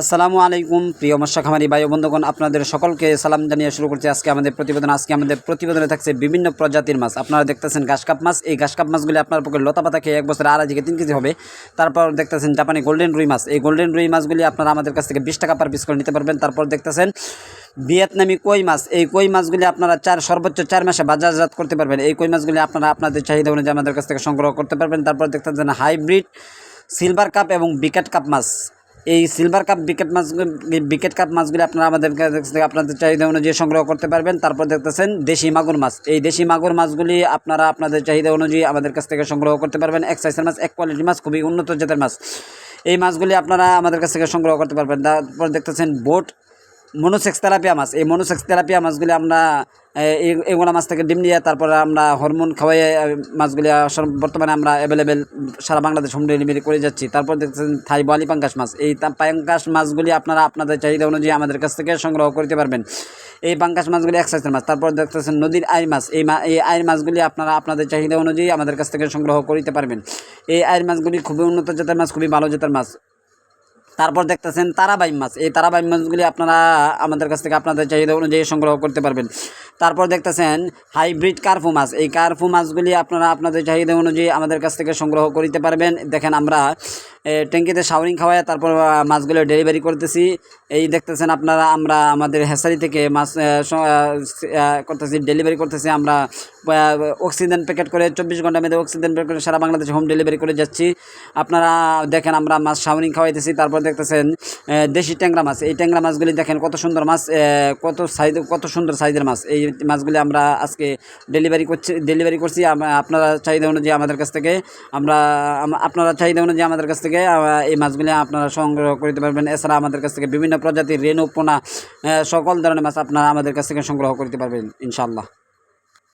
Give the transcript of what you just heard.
আসসালামু আলাইকুম প্রিয় মৎস্য খামারি ভাই ও বন্ধুগণ, আপনাদের সকলকে সালাম জানিয়ে শুরু করছি আজকে আমাদের প্রতিবেদনে থাকছে বিভিন্ন প্রজাতির মাছ। আপনারা দেখতেছেন ঘাসকাপ মাছ। এই ঘাসকাপ মাছগুলি আপনার পক্ষে লতা পাতা খেয়ে 1 বছরে 2.5 থেকে 3 কেজি হবে। তারপর দেখতেছেন জাপানি গোল্ডেন রুই মাছ। এই গোল্ডেন রুই মাছগুলি আপনারা আমাদের কাছ থেকে 20 টাকা পার পিস করে নিতে পারবেন। তারপর দেখতেছেন ভিয়েতনামি কই মাছ। এই কই মাছগুলি আপনারা সর্বোচ্চ 4 মাসে বাজারজাত করতে পারবেন। এই কই মাছগুলি আপনারা আপনাদের চাহিদা অনুযায়ী আমাদের কাছ থেকে সংগ্রহ করতে পারবেন। তারপর দেখতেছেন হাইব্রিড সিলভার কাপ এবং বিকেট কাপ মাছ। এই সিলভার কাপ বিকেট কাপ মাছগুলি আপনারা আমাদের কাছ থেকে আপনাদের চাহিদা অনুযায়ী সংগ্রহ করতে পারবেন। তারপর দেখতেছেন দেশি মাগুর মাছ। এই দেশি মাগুর মাছগুলি আপনারা আপনাদের চাহিদা অনুযায়ী আমাদের কাছ থেকে সংগ্রহ করতে পারবেন। এক সাইজের মাছ, এক কোয়ালিটির মাছ, খুবই উন্নত জাতের মাছ। এই মাছগুলি আপনারা আমাদের কাছ থেকে সংগ্রহ করতে পারবেন। তারপর দেখতেছেন বোট মনোসেক্স তেলাপিয়া মাছ। এই মনোসেক্স তেলাপিয়া মাছগুলি আমরা এগুলো মাছ থেকে ডিম নিয়ে তারপরে আমরা হরমোন খাওয়াই মাছগুলি বর্তমানে আমরা অ্যাভেলেবেল সারা বাংলাদেশ হোম ডেলিভারি করে যাচ্ছি। তারপর দেখতেছেন থাই বোয়ালি পাঙ্গাস মাছ। এই পাঙ্গাস মাছগুলি আপনারা আপনাদের চাহিদা অনুযায়ী আমাদের কাছ থেকে সংগ্রহ করতে পারবেন। এই পাঙ্গাস মাছগুলি এক সাইজের মাছ। তারপর দেখতেছেন নদীর আইর মাছ। এই আইর মাছগুলি আপনারা আপনাদের চাহিদা অনুযায়ী আমাদের কাছ থেকে সংগ্রহ করতে পারবেন। এই আইর মাছগুলি খুবই উন্নত জাতের মাছ, খুবই ভালো জাতের মাছ। তারপর দেখতেছেন তারাবাইম মাছ। এই তারাবাইম মাছগুলি আপনারা আমাদের কাছ থেকে আপনাদের চাহিদা অনুযায়ী সংগ্রহ করতে পারবেন। তারপর দেখতেছেন হাইব্রিড কার্ফু মাছ। এই কার্ফু মাছগুলি আপনারা আপনাদের চাহিদা অনুযায়ী আমাদের কাছ থেকে সংগ্রহ করতে পারবেন। দেখেন আমরা ট্যাঙ্কিতে শাওরিং খাওয়ায় তারপর মাছগুলো ডেলিভারি করতেছি। এই দেখতেছেন আপনারা আমরা আমাদের হ্যাচারি থেকে মাছ করতেছি, ডেলিভারি করতেছি। আমরা অক্সিজেন প্যাকেট করে 24 ঘন্টার মধ্যে অক্সিজেন প্যাকেট করে সারা বাংলাদেশে হোম ডেলিভারি করে যাচ্ছি। আপনারা দেখেন আমরা মাছ শাওরিং খাওয়াইতেছি। তারপর দেখতেছেন দেশি ট্যাংরা মাছ। এই ট্যাংরা মাছগুলি দেখেন কত সুন্দর মাছ, কত সুন্দর সাইজের মাছ। এই মাছগুলি আমরা আজকে ডেলিভারি করছি। আপনারা চাহিদা অনুযায়ী আমাদের কাছ থেকে এই মাছগুলি আপনারা সংগ্রহ করতে পারবেন। এছাড়া আমাদের কাছ থেকে বিভিন্ন প্রজাতির রেনু, পোনা, সকল ধরনের মাছ আপনারা আমাদের কাছ থেকে সংগ্রহ করতে পারবেন ইনশাআল্লাহ।